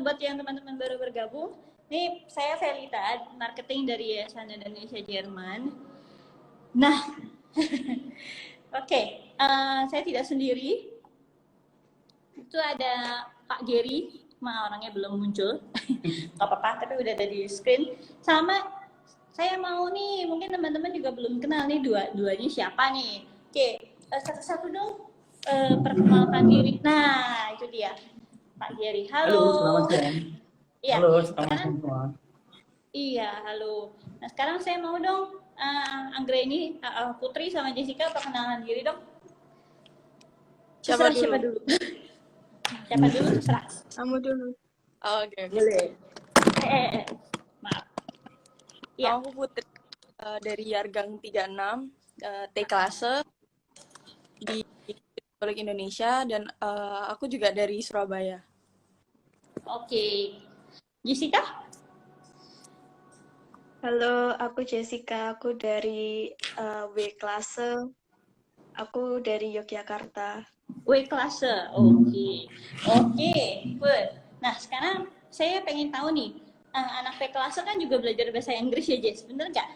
buat yang teman-teman baru bergabung, ini saya Velita, marketing dari Yayasan Indonesia Jerman. Nah, oke, saya tidak sendiri. Itu ada Pak Gary, orangnya belum muncul. Gak apa-apa, tapi udah ada di screen. Sama saya mau nih, mungkin teman-teman juga belum kenal nih dua-duanya siapa nih. Oke, satu-satu dong perkenalkan diri. Nah, itu dia. Pak Gary, Halo, halo. selamat siang. Iya, Halo, selamat sekarang siang semua. iya, halo. Nah, sekarang saya mau dong Anggreni, Putri sama Jessica perkenalan diri dong. Siapa Terserah siapa dulu? dulu. Siapa dulu terserah. Kamu dulu. Oh, oke. Boleh. Maaf. Iya. Aku Putri dari Yargang 36 T klase di Republik Indonesia dan aku juga dari Surabaya. Oke. Jessica? Halo, aku Jessica. Aku dari W klase. Aku dari Yogyakarta. W klase. Oke. Oke. Good. Nah, sekarang saya pengen tahu nih, anak W klase kan juga belajar bahasa Inggris ya, Jess? Bener nggak?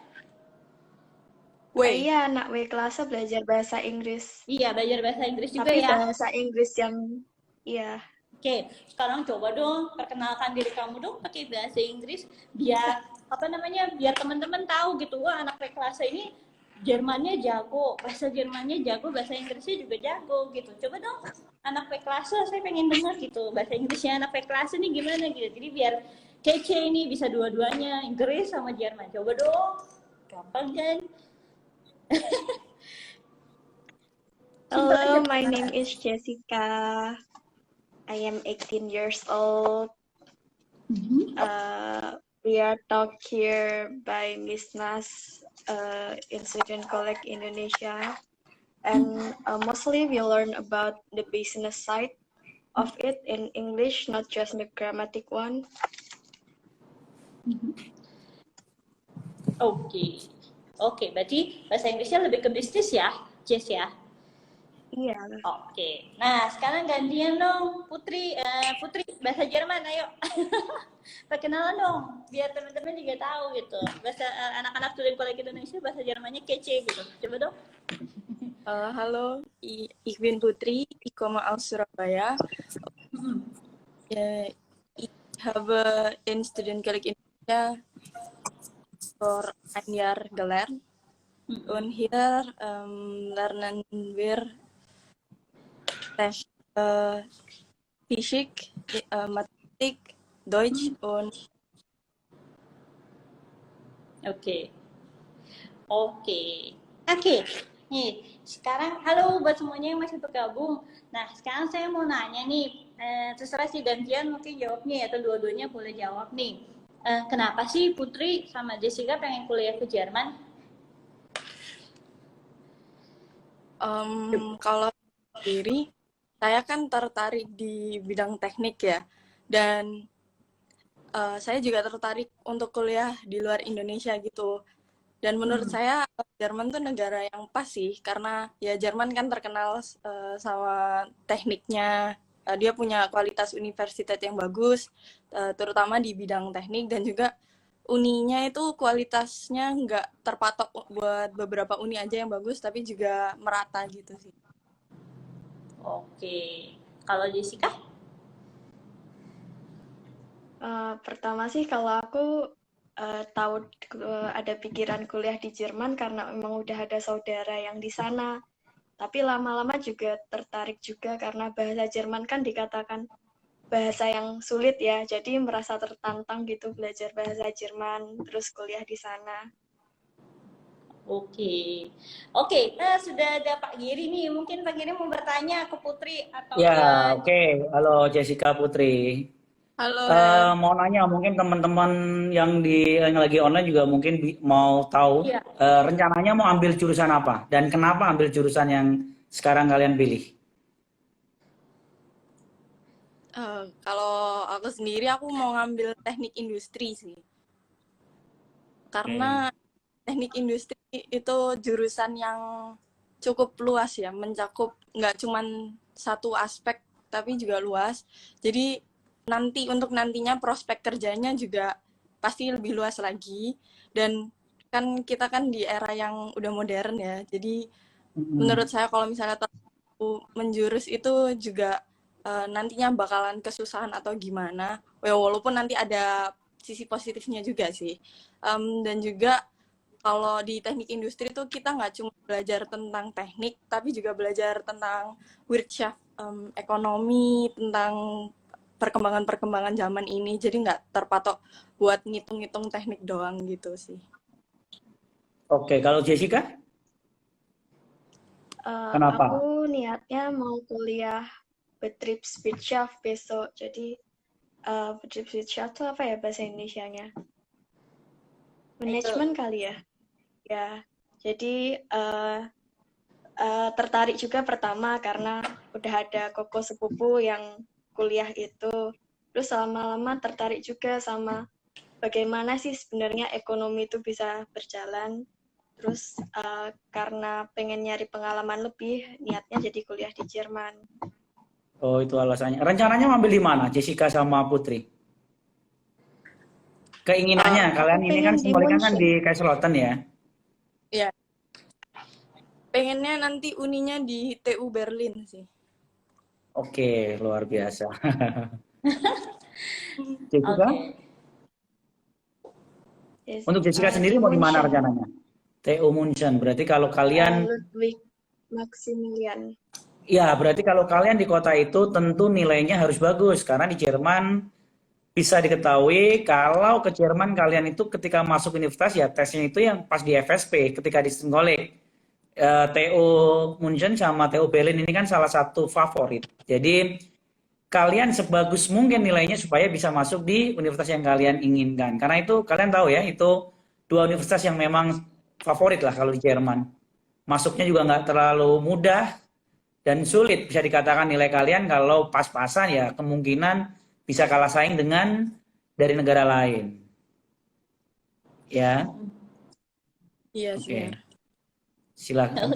Iya, anak W klase belajar bahasa Inggris. Iya, belajar bahasa Inggris juga Tapi ya. bahasa Inggris yang, iya. Oke, sekarang coba dong perkenalkan diri kamu dong pakai bahasa Inggris biar biar teman-teman tahu gitu. Wah, anak kelas ini Jermannya jago, bahasa Jermannya jago, bahasa Inggrisnya juga jago gitu. Coba dong anak kelas saya pengen dengar gitu. Bahasa Inggrisnya anak kelas ini gimana gitu. Jadi biar kece ini bisa dua-duanya Inggris sama Jerman. Coba dong. Gampang kan? Hello, my name is Jessica. I am 18 years old. We are taught here by Miss Nas in Student College Indonesia, and mostly we learn about the business side of it in English, not just the grammatic one. Oke, berarti bahasa Inggrisnya lebih ke bisnis ya, Jess ya? Iya. Oke, nah sekarang gantian dong Putri, Putri bahasa Jerman, ayo perkenalan dong, biar teman-teman juga tahu gitu. Bahasa anak-anak student college Indonesia bahasa Jermannya kece gitu. Coba dong. Halo, ich bin Putri, ich komme aus Surabaya. Ich habe in Student College Indonesia vor ein Jahr gelernt. Und hier lernen wir Physik, Mathematik, Deutsch und Oke. Nih, sekarang halo buat semuanya yang masih bergabung. Nah, sekarang saya mau nanya nih, terserah sih gantian mungkin jawabnya atau dua-duanya boleh jawab nih. Kenapa sih Putri sama Jessica pengen kuliah ke Jerman? Kalau sendiri, saya kan tertarik di bidang teknik ya, dan saya juga tertarik untuk kuliah di luar Indonesia gitu. Dan menurut saya Jerman tuh negara yang pas sih, karena ya Jerman kan terkenal sama tekniknya. Dia punya kualitas universitas yang bagus, terutama di bidang teknik, dan juga uninya itu kualitasnya nggak terpatok buat beberapa uni aja yang bagus, tapi juga merata gitu sih. Oke, kalau Jessica? Pertama sih kalau aku tahu ada pikiran kuliah di Jerman karena memang udah ada saudara yang di sana. Tapi lama-lama juga tertarik juga karena bahasa Jerman kan dikatakan bahasa yang sulit ya. Jadi merasa tertantang gitu belajar bahasa Jerman terus kuliah di sana. Oke, nah sudah ada Pak Giri nih. Mungkin Pak Giri mau bertanya ke Putri atau Ya, ke... oke. Halo Jessica Putri. Halo. Mau nanya, mungkin teman-teman yang lagi online juga mungkin mau tahu Iya. Rencananya mau ambil jurusan apa dan kenapa ambil jurusan yang sekarang kalian pilih? Kalau aku sendiri, aku mau ngambil teknik industri sih. Karena teknik industri itu jurusan yang cukup luas ya, mencakup nggak cuma satu aspek, tapi juga luas. Jadi untuk nantinya prospek kerjanya juga pasti lebih luas lagi. Dan kan kita kan di era yang udah modern ya, jadi menurut saya kalau misalnya menjurus itu juga nantinya bakalan kesusahan atau gimana. Walaupun nanti ada sisi positifnya juga sih. Dan juga kalau di teknik industri tuh kita nggak cuma belajar tentang teknik, tapi juga belajar tentang Wirtschaft, ekonomi, tentang perkembangan-perkembangan zaman ini. Jadi nggak terpatok buat ngitung-ngitung teknik doang gitu sih. Oke, kalau Jessica? Kenapa? Aku niatnya mau kuliah Betriebswirtschaft besok. Jadi Betriebswirtschaft itu apa ya bahasa Indonesianya? Manajemen kali ya. Ya, jadi tertarik juga pertama karena udah ada koko sepupu yang kuliah itu. Terus lama-lama tertarik juga sama bagaimana sih sebenarnya ekonomi itu bisa berjalan. Terus karena pengen nyari pengalaman lebih, niatnya jadi kuliah di Jerman. Oh, itu alasannya. Rencananya ngambil di mana, Jessica sama Putri? Keinginannya, kalian ini kan simbolikan kan di Kaiserslautern ya? Iya. Pengennya nanti uninya di TU Berlin sih. Oke, luar biasa. Jessica? Yes. Untuk Jessica sendiri mau di mana rencananya? TU München. Berarti kalau kalian Ludwig Maximilian. ya, berarti kalau kalian di kota itu tentu nilainya harus bagus karena di Jerman bisa diketahui kalau ke Jerman kalian itu ketika masuk universitas ya tesnya itu yang pas di FSP ketika di Stengkolek. TU München sama TU Berlin ini kan salah satu favorit. Jadi kalian sebagus mungkin nilainya supaya bisa masuk di universitas yang kalian inginkan. Karena itu kalian tahu ya, itu dua universitas yang memang favorit lah kalau di Jerman. Masuknya juga nggak terlalu mudah dan sulit, bisa dikatakan nilai kalian kalau pas-pasan ya kemungkinan bisa kalah saing dengan dari negara lain. Ya. Iya sih. Silakan.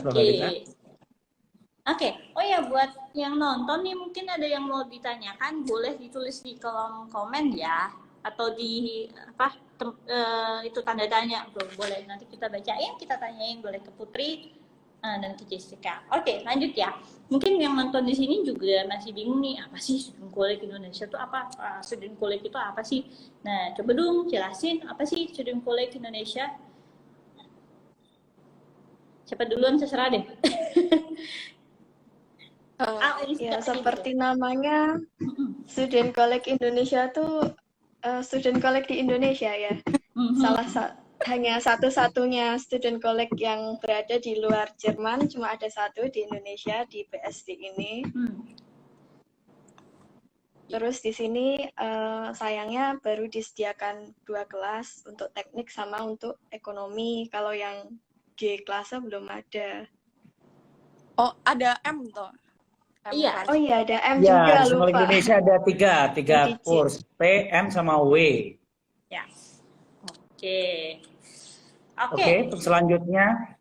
Oke. Oh ya, buat yang nonton nih mungkin ada yang mau ditanyakan, boleh ditulis di kolom komen ya, atau di itu tanda tanya, boleh nanti kita bacain, kita tanyain, boleh ke Putri dan ke Jessica. Oke, lanjut ya. Mungkin yang nonton di sini juga masih bingung nih, apa sih student college Indonesia itu apa? Student college itu apa sih? Nah, coba dong jelasin apa sih student college Indonesia? Siapa duluan, terserah deh. Ya, seperti namanya, Student College Indonesia tuh Student College di Indonesia ya. Hanya satu-satunya student college yang berada di luar Jerman, cuma ada satu di Indonesia, di BSD ini. Terus di sini sayangnya baru disediakan 2 kelas untuk teknik sama untuk ekonomi. Kalau yang G kelasnya belum ada. Oh, ada M toh? Iya. Oh iya, ada M ya, juga, lupa. Di Indonesia ada tiga kurs, P, M, sama W. Ya. Oke, selanjutnya,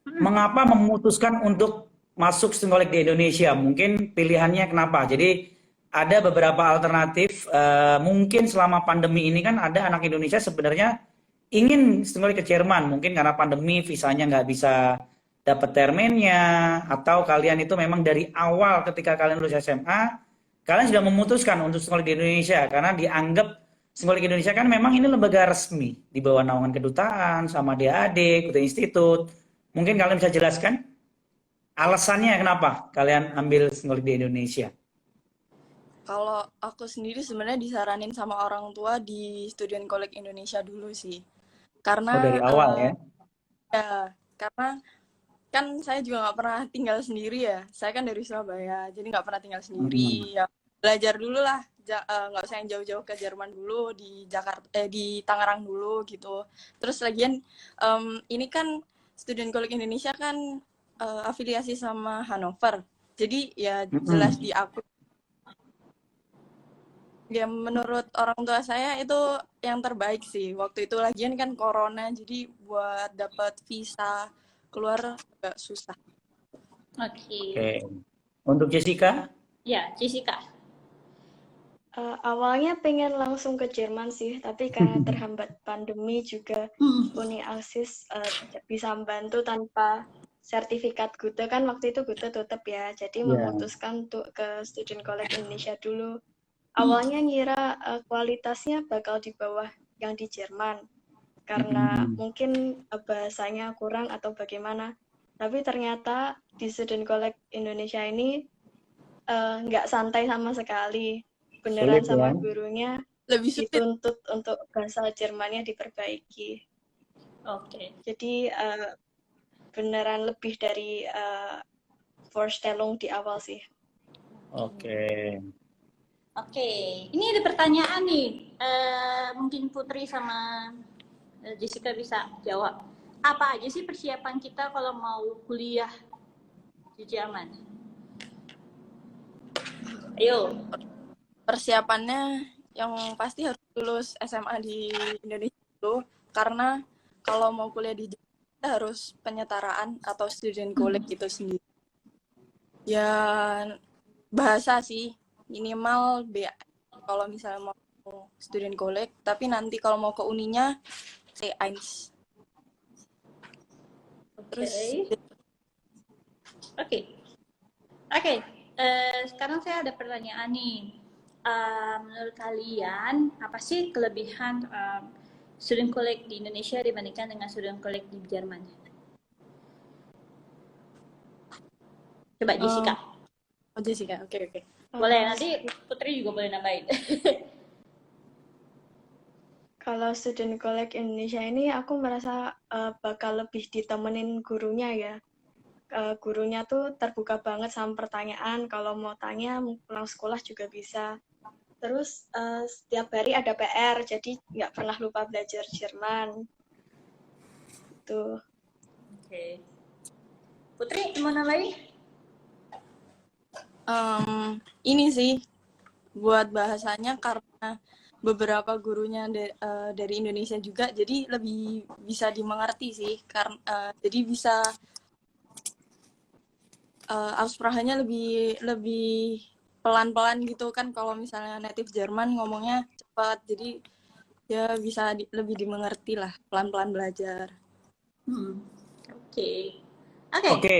mengapa memutuskan untuk masuk student college di Indonesia? Mungkin pilihannya kenapa? Jadi ada beberapa alternatif. Mungkin selama pandemi ini kan ada anak Indonesia sebenarnya ingin student college ke Jerman. Mungkin karena pandemi visanya nggak bisa dapat terminnya, atau kalian itu memang dari awal ketika kalian lulus SMA, kalian sudah memutuskan untuk sekolah di Indonesia karena dianggap sekolah di Indonesia kan memang ini lembaga resmi di bawah naungan kedutaan sama DAAD, Kutu Institut. Mungkin kalian bisa jelaskan alasannya kenapa kalian ambil sekolah di Indonesia? Kalau aku sendiri sebenarnya disaranin sama orang tua di Student College Indonesia dulu sih. Karena dari awal ya? Ya, karena kan saya juga nggak pernah tinggal sendiri ya. Saya kan dari Surabaya, jadi nggak pernah tinggal sendiri. Ya, belajar dulu lah, nggak usah yang jauh-jauh ke Jerman dulu, di Jakarta, di Tangerang dulu gitu. Terus lagian ini kan Student College Indonesia kan afiliasi sama Hannover, jadi ya jelas di aku. Ya menurut orang tua saya itu yang terbaik sih. Waktu itu lagian kan corona, jadi buat dapat visa keluar agak susah. Oke. Untuk Jessica? Ya, Jessica. Awalnya pengen langsung ke Jerman sih, tapi karena terhambat pandemi juga Uni ASIS tidak bisa membantu tanpa sertifikat Goethe kan waktu itu Goethe tutup ya, jadi Ya. memutuskan untuk ke Student College Indonesia dulu. Awalnya ngira kualitasnya bakal di bawah yang di Jerman karena mungkin bahasanya kurang atau bagaimana. Tapi ternyata di Student College Indonesia ini nggak santai sama sekali. Beneran Sulit sama ya. gurunya Lebih sulit. dituntut untuk bahasa Jermannya diperbaiki. Oke. Jadi beneran lebih dari Vorstellung di awal sih. Oke. Oke, ini ada pertanyaan nih. Mungkin Putri sama Jessica bisa jawab. Apa aja sih persiapan kita kalau mau kuliah di Jerman? Ayo. Persiapannya yang pasti harus lulus SMA di Indonesia dulu, karena kalau mau kuliah di Jerman kita harus penyetaraan atau student college itu sendiri. Ya bahasa sih minimal B kalau misalnya mau student college, tapi nanti kalau mau ke uninya C1. Terus Oke. Sekarang saya ada pertanyaan nih. Menurut kalian apa sih kelebihan student college di Indonesia dibandingkan dengan student college di Jerman? Coba Jessica. Jessica, oke. Boleh, nanti Putri juga boleh nambahin. Kalau Student College Indonesia ini aku merasa bakal lebih ditemenin gurunya ya. Gurunya tuh terbuka banget sama pertanyaan. Kalau mau tanya pulang sekolah juga bisa. Terus setiap hari ada PR, jadi nggak pernah lupa belajar Jerman. Tuh. Oke. Putri mau nambahin? Ini sih buat bahasanya karena beberapa gurunya dari Indonesia juga, jadi lebih bisa dimengerti sih. Karena jadi bisa aussprachenya lebih pelan-pelan gitu kan, kalau misalnya native Jerman ngomongnya cepat, jadi ya bisa lebih dimengerti lah, pelan-pelan belajar. Oke,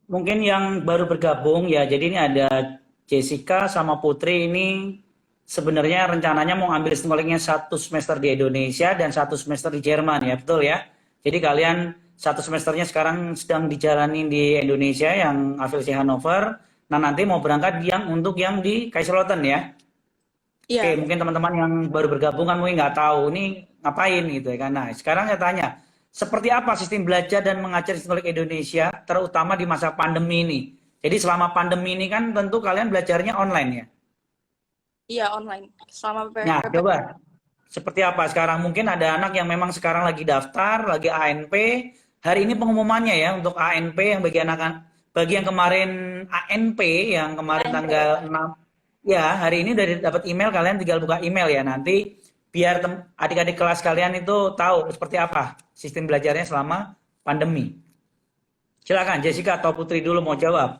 mungkin yang baru bergabung ya. Jadi ini ada Jessica sama Putri ini sebenarnya rencananya mau ambil snorkelingnya 1 semester di Indonesia dan 1 semester di Jerman ya, betul ya? Jadi kalian 1 semesternya sekarang sedang dijalani di Indonesia yang afiliasi Hannover. Nah nanti mau berangkat untuk yang di Kaiserslautern ya. Iya. Oke, mungkin teman-teman yang baru bergabung kan mungkin nggak tahu ini ngapain gitu ya kan. Nah sekarang saya tanya, seperti apa sistem belajar dan mengajar Sistem Indonesia, terutama di masa pandemi ini? Jadi selama pandemi ini kan tentu kalian belajarnya online ya? Iya, online. Selama Nah, coba seperti apa sekarang? Mungkin ada anak yang memang sekarang lagi daftar, lagi ANP. Hari ini pengumumannya ya untuk ANP yang bagi yang kemarin ANP yang kemarin tanggal 6. Ya, hari ini udah dapat email, kalian tinggal buka email ya. Nanti biar adik-adik kelas kalian itu tahu seperti apa sistem belajarnya selama pandemi. Silakan Jessica atau Putri dulu mau jawab.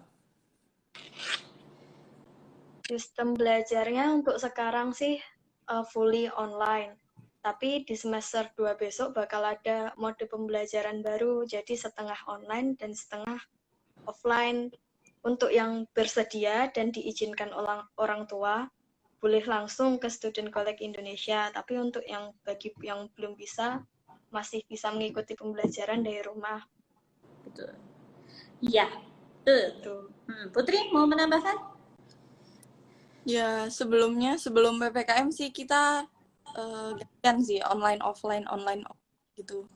Sistem belajarnya untuk sekarang sih fully online. Tapi di semester 2 besok bakal ada mode pembelajaran baru, jadi setengah online dan setengah offline. Untuk yang bersedia dan diizinkan orang tua, boleh langsung ke Student College Indonesia. Tapi untuk bagi yang belum bisa, masih bisa mengikuti pembelajaran dari rumah. Betul. Iya, betul. Putri mau menambahkan? Ya, sebelum PPKM sih kita gantian sih online offline gitu.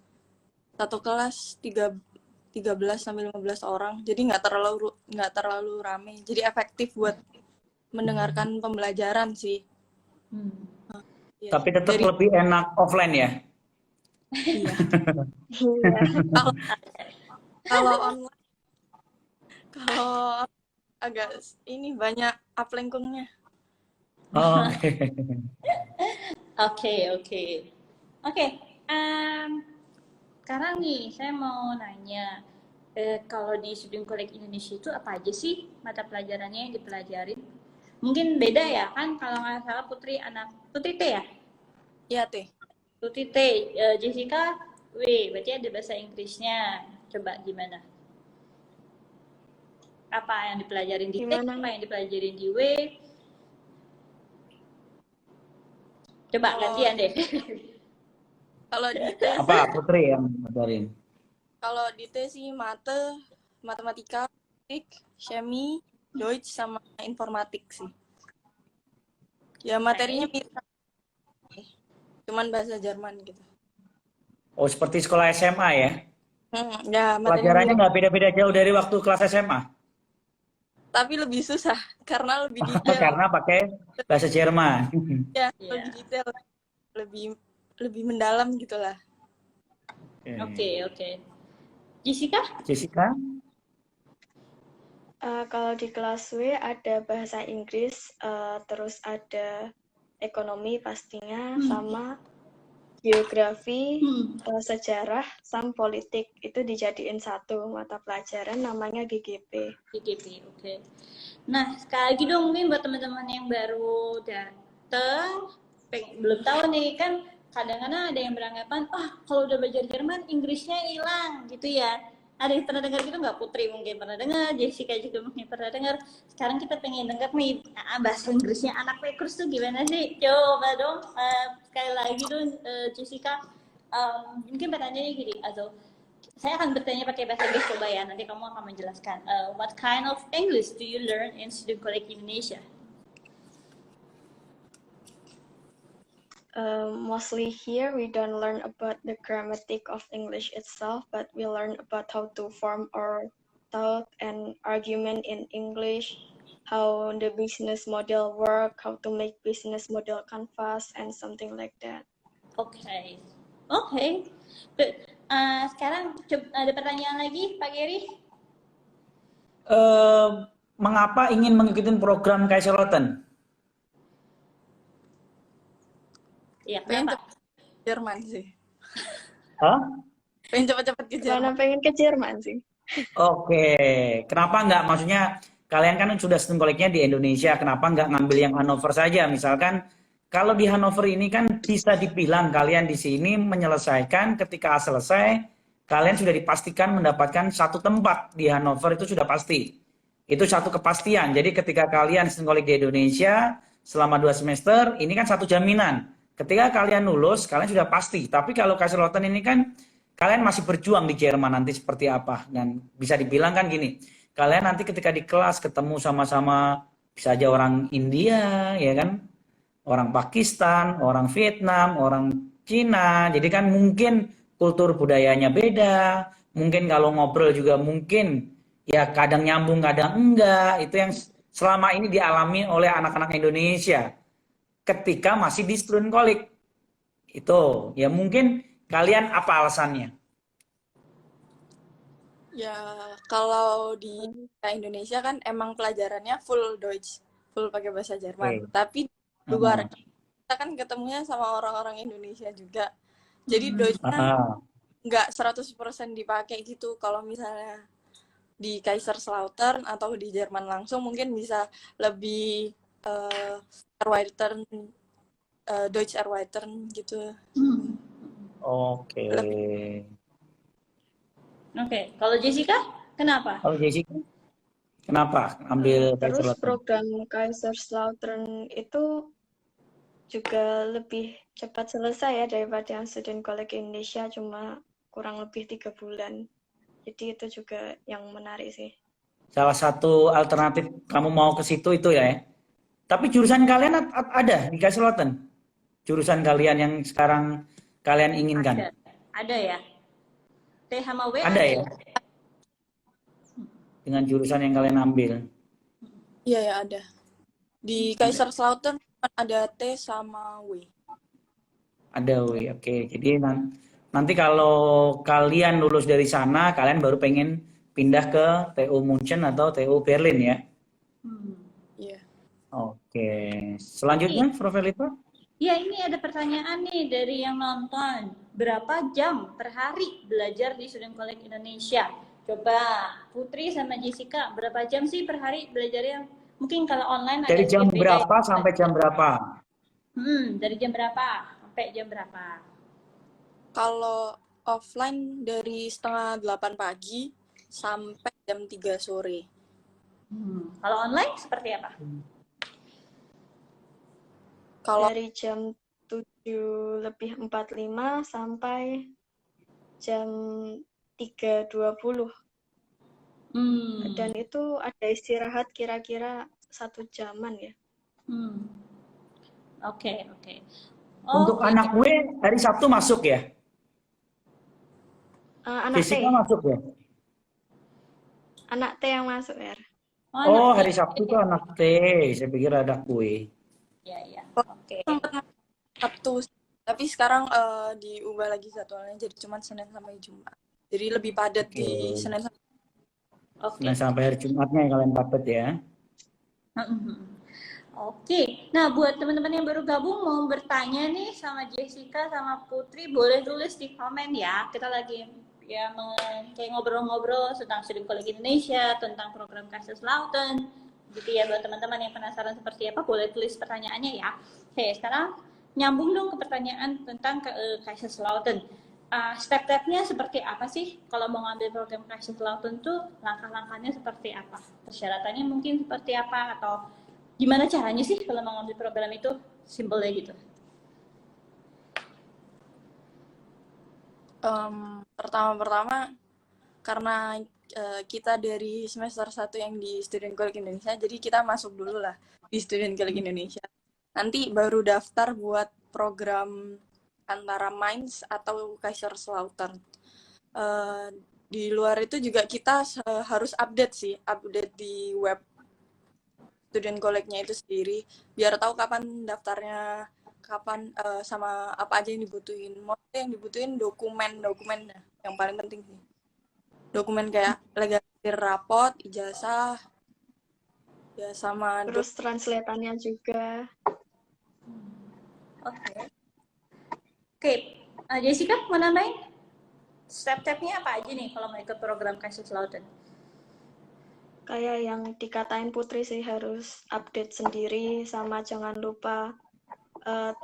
Satu kelas 13 sampai 15 orang. Jadi nggak terlalu rame. Jadi efektif buat mendengarkan pembelajaran sih. Ya. Tapi tetap lebih enak offline ya. Iya. Kalau agak ini banyak uplengkungnya. Oke. Sekarang nih saya mau nanya, kalau di Student College Indonesia itu apa aja sih mata pelajarannya yang dipelajarin? Mungkin beda ya kan, kalau nggak salah Putri T ya? Iya, Teh. Putri T, Jessica W, berarti ada bahasa Inggrisnya. Coba gimana? Apa yang dipelajarin di T, Gimana? apa yang dipelajarin di W? Coba Kalau gantian deh. kalau di T Apa Putri yang ngajarin? kalau di T sih matematika, fisik, chemi, Deutsch sama informatik sih. Ya materinya mirip, cuman bahasa Jerman gitu. Oh, seperti sekolah SMA ya? Ya materinya Pelajarannya mirip, nggak beda-beda jauh dari waktu kelas SMA? tapi lebih susah karena lebih detail. Karena pakai bahasa Jerman. Ya, Iya. lebih detail, lebih mendalam gitulah. Oke. Jessica? Jessica? Kalau di kelas W ada bahasa Inggris, terus ada ekonomi pastinya, sama geografi, sejarah, sama politik. Itu dijadiin satu mata pelajaran namanya GGP. GGP, oke. Nah, sekali lagi dong mungkin buat teman-teman yang baru datang, belum tahu nih kan, kadang-kadang ada yang beranggapan, kalau udah belajar Jerman Inggrisnya hilang gitu ya. Ada yang pernah dengar gitu nggak? Putri mungkin pernah dengar, Jessica juga mungkin pernah dengar. Sekarang kita pengen dengar nih, bahasa Inggrisnya anak Pekrus tuh gimana sih? Coba dong, sekali lagi dong, Jessica. Mungkin pertanyaannya gini, atau saya akan bertanya pakai bahasa Inggris, coba ya, nanti kamu akan menjelaskan. What kind of English do you learn in Student College Indonesia? Mostly here we don't learn about the grammatic of English itself, but we learn about how to form our thought and argument in English, how the business model work, how to make business model canvas, and something like that. Oke. Sekarang ada pertanyaan lagi, Pak Geri? Mengapa ingin mengikuti program Kaiserslautern? Iya, Pengen kenapa? cepet Jerman sih. Hah? Pengen cepet-cepet ke Karena Jerman. pengen ke Jerman sih. Oke, kenapa nggak? Maksudnya kalian kan sudah student college-nya di Indonesia, kenapa nggak ngambil yang Hannover saja? Misalkan kalau di Hannover ini kan bisa dibilang kalian di sini menyelesaikan, ketika selesai kalian sudah dipastikan mendapatkan satu tempat di Hannover, itu sudah pasti. Itu satu kepastian. Jadi ketika kalian student college di Indonesia selama 2 semester, ini kan satu jaminan. Ketika kalian lulus, kalian sudah pasti. Tapi kalau Kaiserslautern ini kan kalian masih berjuang di Jerman nanti seperti apa. Dan bisa dibilang kan gini, kalian nanti ketika di kelas ketemu sama-sama, bisa aja orang India, ya kan, orang Pakistan, orang Vietnam, orang Cina. Jadi kan mungkin kultur budayanya beda. Mungkin kalau ngobrol juga mungkin ya kadang nyambung, kadang enggak. Itu yang selama ini dialami oleh anak-anak Indonesia ketika masih di student college. Itu ya, mungkin kalian apa alasannya? Ya, kalau di Indonesia kan emang pelajarannya full Deutsch, full pakai bahasa Jerman. Tapi di luar kita kan ketemunya sama orang-orang Indonesia juga. Jadi Deutschnya nggak 100% dipakai gitu. Kalau misalnya di Kaiserslautern atau di Jerman langsung mungkin bisa lebih Erweitern, Deutsch Erweitern gitu. Oke. Kalau Jessica, kenapa? Kalau Jessica, kenapa ambil Terus Kaiserslautern? program Kaiserslautern itu juga lebih cepat selesai ya daripada yang student college Indonesia, cuma kurang lebih 3 bulan. Jadi itu juga yang menarik sih. Salah satu alternatif kamu mau ke situ itu ya. Tapi jurusan kalian ada di Kaiserslautern? Jurusan kalian yang sekarang kalian inginkan? Ada ya. T sama W ada ya? Dengan jurusan yang kalian ambil? Iya ya ada. Di Kaiserslautern ada T sama W. Ada W, oke. Jadi nanti kalau kalian lulus dari sana, kalian baru pengen pindah ke TU München atau TU Berlin ya? Iya. Oke. Selanjutnya, Prof. Elita? Ya, ini ada pertanyaan nih dari yang nonton. Berapa jam per hari belajar di Student College Indonesia? Coba Putri sama Jessica, berapa jam sih per hari belajarnya Mungkin kalau online ada Dari jam sedikit beda ya. berapa sampai jam berapa? Dari jam berapa sampai jam berapa? Kalau offline dari setengah 8 pagi sampai jam 3 sore. Kalau online seperti apa? Kalau Dari jam 7:45 sampai jam 3:20. Dan itu ada istirahat kira-kira 1 jaman ya. Oke. Untuk Oke, anak gue hari Sabtu masuk ya? Anak T. Jessica masuk ya? Anak T yang masuk ya. Oh, anak hari T. Sabtu tuh anak T. Saya pikir anak gue. Ya. Oke. sempat Sabtu, tapi sekarang diubah lagi jadwalnya jadi cuma Senin sampai Jumat. Jadi lebih padat di Senin sampai Oke. Nah, sampai hari Jumatnya kalian dapat ya. Oke. Nah, buat teman-teman yang baru gabung mau bertanya nih sama Jessica sama Putri, boleh tulis di komen ya. Kita lagi ya kayak ngobrol-ngobrol tentang Student College Indonesia, tentang program Kaiserslautern. Gitu ya, buat teman-teman yang penasaran seperti apa, boleh tulis pertanyaannya ya. Oke, sekarang nyambung dong ke pertanyaan tentang Kaiserslautern. Step-stepnya seperti apa sih? Kalau mau ngambil program Kaiserslautern tuh langkah-langkahnya seperti apa? Persyaratannya mungkin seperti apa? Atau gimana caranya sih kalau mau ngambil program itu? Simpelnya gitu. Pertama-pertama karena kita dari semester 1 yang di Student College Indonesia, jadi kita masuk dulu lah di Student College Indonesia. Nanti baru daftar buat program antara Mainz atau Kaiserslautern. Di luar itu juga kita harus update di web Student College-nya itu sendiri, biar tahu kapan daftarnya, kapan sama apa aja yang dibutuhin. Maksudnya yang dibutuhin dokumen yang paling penting sih. Dokumen kayak legalisir rapot, ijazah, ya sama Terus translatannya juga. Oke. Jessica mau nambahin? Step-stepnya apa aja nih kalau mau ikut program Kaiserslautern? Kayak yang dikatain Putri sih, harus update sendiri, sama jangan lupa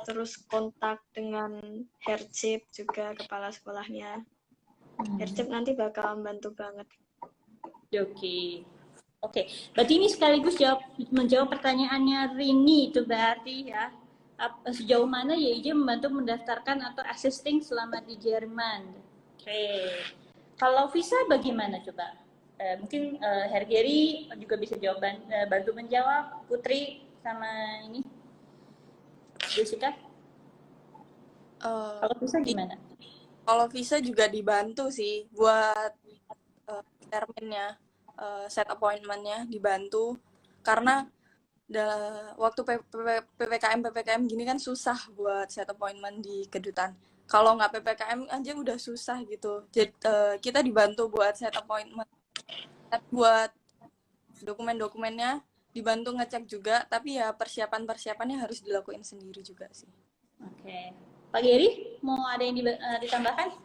terus kontak dengan Hercip juga, kepala sekolahnya. Hercip nanti bakal membantu banget. Oke. Berarti ini sekaligus menjawab pertanyaannya Rini itu berarti ya. Sejauh mana YIJ membantu mendaftarkan atau assisting selama di Jerman? Oke. Kalau visa bagaimana coba? Mungkin Hergeri juga bisa bantu menjawab, Putri sama ini Jessica. Kalau visa gimana? Kalau visa juga dibantu sih buat terminnya, set appointment-nya dibantu, karena waktu PPKM gini kan susah buat set appointment di kedutaan. Kalau nggak PPKM aja udah susah gitu. Jadi kita dibantu buat set appointment, buat dokumen-dokumennya dibantu ngecek juga, tapi ya persiapannya harus dilakuin sendiri juga sih. Oke. Pak Geri, mau ada yang ditambahkan?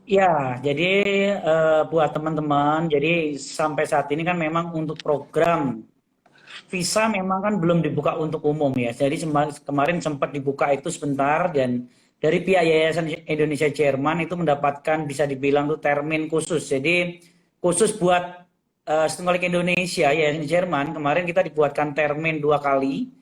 Ya, jadi buat teman-teman, jadi sampai saat ini kan memang untuk program visa memang kan belum dibuka untuk umum ya. Jadi kemarin sempat dibuka itu sebentar, dan dari pihak Yayasan Indonesia Jerman itu mendapatkan bisa dibilang tuh termin khusus. Jadi khusus buat Student College Indonesia, Yayasan Jerman, kemarin kita dibuatkan termin 2 kali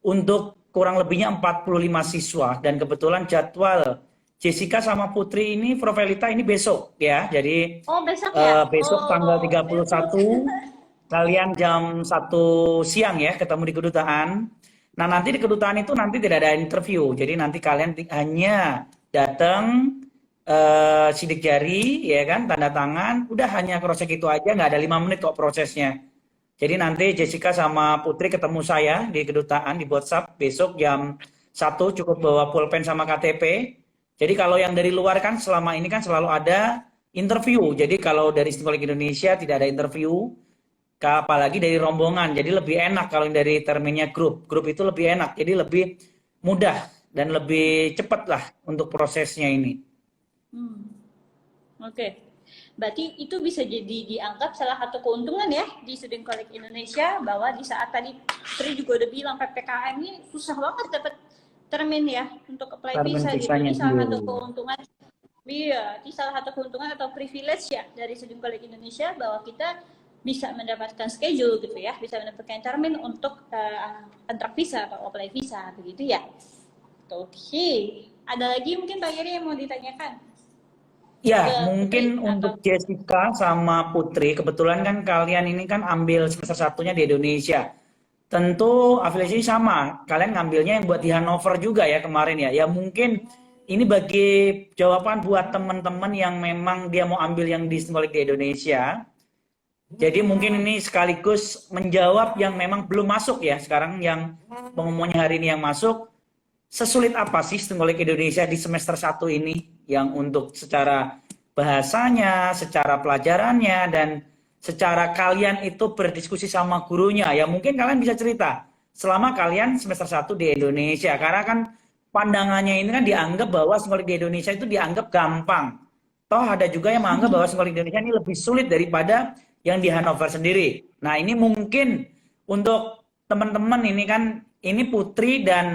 untuk kurang lebihnya 45 siswa, dan kebetulan jadwal Jessica sama Putri ini, Provelita ini besok ya. Jadi besok ya? besok tanggal 31 kalian jam 1 siang ya ketemu di kedutaan. Nah, nanti di kedutaan itu nanti tidak ada interview. Jadi nanti kalian hanya datang, sidik jari ya kan, tanda tangan, udah hanya cross-check itu aja, nggak ada 5 menit kok prosesnya. Jadi nanti Jessica sama Putri ketemu saya di kedutaan di WhatsApp besok jam 1, cukup bawa pulpen sama KTP. Jadi kalau yang dari luar kan selama ini kan selalu ada interview. Jadi kalau dari Student College Indonesia tidak ada interview, apalagi dari rombongan. Jadi lebih enak kalau dari terminnya grup. Grup itu lebih enak, jadi lebih mudah dan lebih cepat lah untuk prosesnya ini. Oke. Berarti itu bisa jadi dianggap salah satu keuntungan ya di Student College Indonesia, bahwa di saat tadi Tri juga udah bilang PPKM ini susah banget dapat termin ya untuk apply Termin visa gitu. visanya, Ini salah iya. satu keuntungan. Iya, ini salah satu keuntungan atau privilege ya dari Student College Indonesia, bahwa kita bisa mendapatkan schedule gitu ya, bisa mendapatkan termin untuk kontrak visa atau apply visa begitu ya. Oke, ada lagi mungkin Pak Giri yang mau ditanyakan? Ya, Ke mungkin Putri untuk atau Jessica sama Putri, kebetulan kan kalian ini kan ambil semester satunya di Indonesia. Tentu afiliasi sama, kalian ngambilnya yang buat di Hannover juga ya kemarin ya. Ya mungkin ini bagi jawaban buat teman-teman yang memang dia mau ambil yang di Student College di Indonesia. Jadi mungkin ini sekaligus menjawab yang memang belum masuk ya. Sekarang yang pengumumannya hari ini yang masuk. Sesulit apa sih Student College Indonesia di semester 1 ini yang untuk secara bahasanya, secara pelajarannya, dan secara kalian itu berdiskusi sama gurunya. Ya mungkin kalian bisa cerita selama kalian semester 1 di Indonesia. Karena kan pandangannya ini kan dianggap bahwa Student College di Indonesia itu dianggap gampang. Toh ada juga yang menganggap bahwa Student College di Indonesia ini lebih sulit daripada yang di Hannover sendiri. Nah ini mungkin untuk teman-teman ini kan, ini Putri dan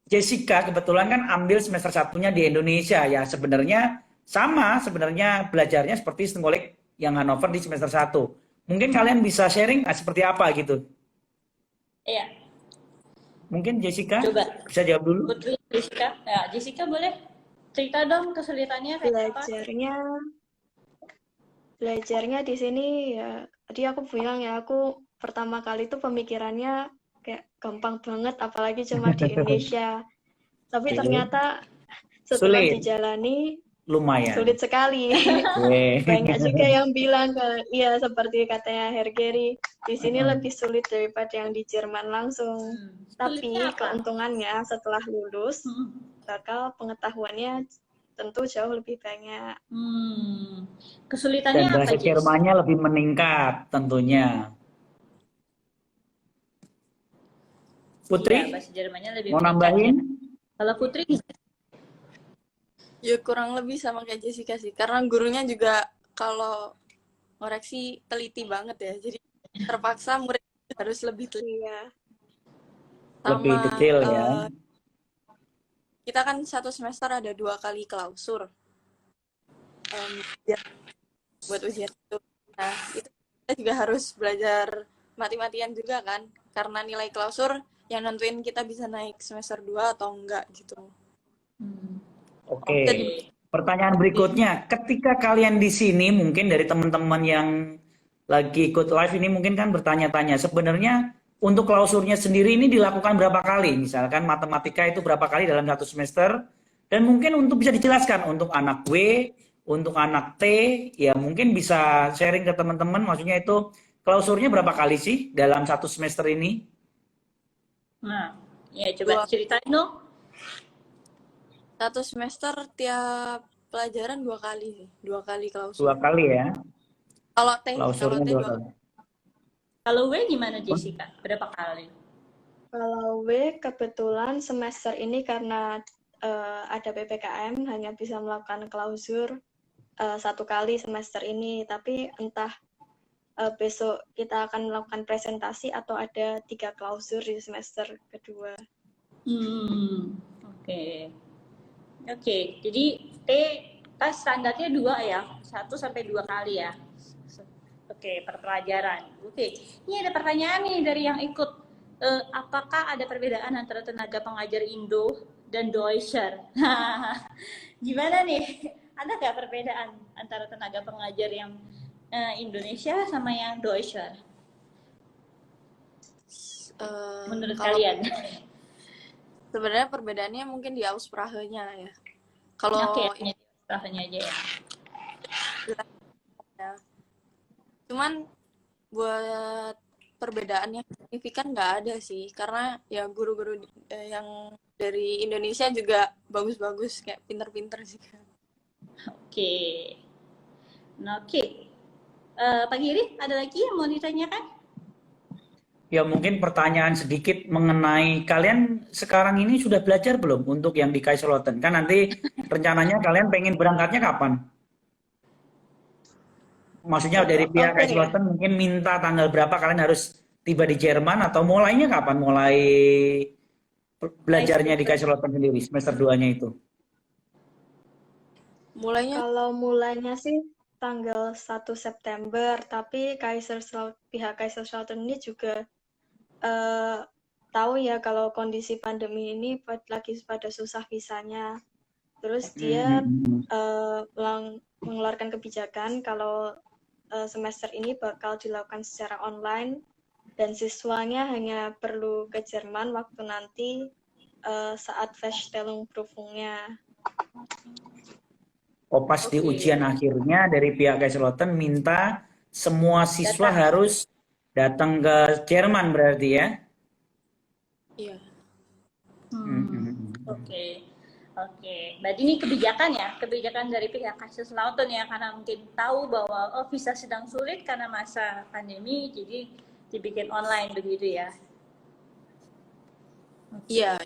Jessica kebetulan kan ambil semester satunya di Indonesia ya, sebenarnya sama sebenarnya belajarnya seperti Student College yang Hannover di semester 1. Mungkin kalian bisa sharing seperti apa gitu. Iya, Mungkin Jessica coba bisa jawab dulu. Putri Jessica. Ya, Jessica boleh cerita dong kesulitannya kayak apa? Belajarnya di sini ya, tadi aku bilang ya, aku pertama kali tuh pemikirannya kayak gampang banget, apalagi cuma di Indonesia. Tapi Oke. ternyata setelah Sulit. dijalani Lumayan. sulit sekali. Banyak juga yang bilang iya seperti katanya Hergeri, di sini lebih sulit daripada yang di Jerman langsung. Tapi Sulitnya apa? keuntungannya setelah lulus bakal pengetahuannya tentu jauh lebih banyak. Kesulitannya Dan apa, bahasa Jess? Jermannya lebih meningkat tentunya. Putri, Iya, bahasa Jermannya lebih mau meningkat ya. nambahin? Kalau Putri, Ya kurang lebih sama kayak Jessica sih, karena gurunya juga kalau ngoreksi teliti banget ya, jadi terpaksa murid harus lebih teliti. Iya. Lebih Sama, detail ya. kita kan satu semester ada 2 kali klausur buat ujian itu. Nah itu kita juga harus belajar mati-matian juga kan, karena nilai klausur yang nentuin kita bisa naik semester 2 atau enggak gitu. Oke. Jadi, Pertanyaan berikutnya, ketika kalian di sini mungkin dari teman-teman yang lagi ikut live ini mungkin kan bertanya-tanya, sebenarnya untuk klausurnya sendiri ini dilakukan berapa kali? Misalkan matematika itu berapa kali dalam satu semester? Dan mungkin untuk bisa dijelaskan untuk anak W, untuk anak T, ya mungkin bisa sharing ke teman-teman, maksudnya itu klausurnya berapa kali sih dalam satu semester ini? nah, ya coba ceritain dong. satu semester tiap pelajaran 2 kali sih, 2 kali klausur. 2 kali ya. Kalau T Klausurnya 2 kali. Kalau W gimana, Jessica? Berapa kali? Kalau W kebetulan semester ini karena ada PPKM hanya bisa melakukan klausur 1 kali semester ini, tapi entah besok kita akan melakukan presentasi atau ada 3 klausur di semester kedua. Oke, jadi T tes standarnya 2 ya, 1 sampai 2 kali ya. Oke, per pelajaran. Oke, ini ada pertanyaan nih dari yang ikut. Apakah ada perbedaan antara tenaga pengajar Indo dan Deutscher? Gimana nih? Ada nggak perbedaan antara tenaga pengajar yang Indonesia sama yang Deutscher? Menurut kalian? Sebenarnya perbedaannya mungkin di Aussprache-nya ya. Kalau ini Aussprache-nya aja ya. Cuman buat perbedaan yang signifikan nggak ada sih, karena ya guru-guru yang dari Indonesia juga bagus-bagus, kayak pinter-pinter sih. Oke. Nah, oke. Pak Giri, ada lagi yang mau ditanyakan? Ya mungkin pertanyaan sedikit mengenai kalian sekarang ini sudah belajar belum untuk yang di Kaiserslautern? Kan nanti rencananya kalian pengen berangkatnya kapan? Maksudnya dari pihak Open ya. Kaiserslautern mungkin minta tanggal berapa kalian harus tiba di Jerman atau mulainya kapan? Mulai belajarnya di Kaiserslautern sendiri semester 2-nya itu. Mulainya Kalau mulainya sih tanggal 1 September, tapi pihak Kaiserslautern ini juga tahu ya kalau kondisi pandemi ini lagi pada susah visanya. Terus dia mengeluarkan kebijakan kalau semester ini bakal dilakukan secara online dan siswanya hanya perlu ke Jerman waktu nanti saat Feststellungsprüfungnya. Oh, pas di ujian akhirnya dari pihak Kaiserslautern minta semua siswa harus datang ke Jerman berarti ya? iya. Oke. Berarti ini kebijakan dari pihak Kaiserslautern ya, karena mungkin tahu bahwa visa sedang sulit karena masa pandemi, jadi dibikin online begitu ya. Iya.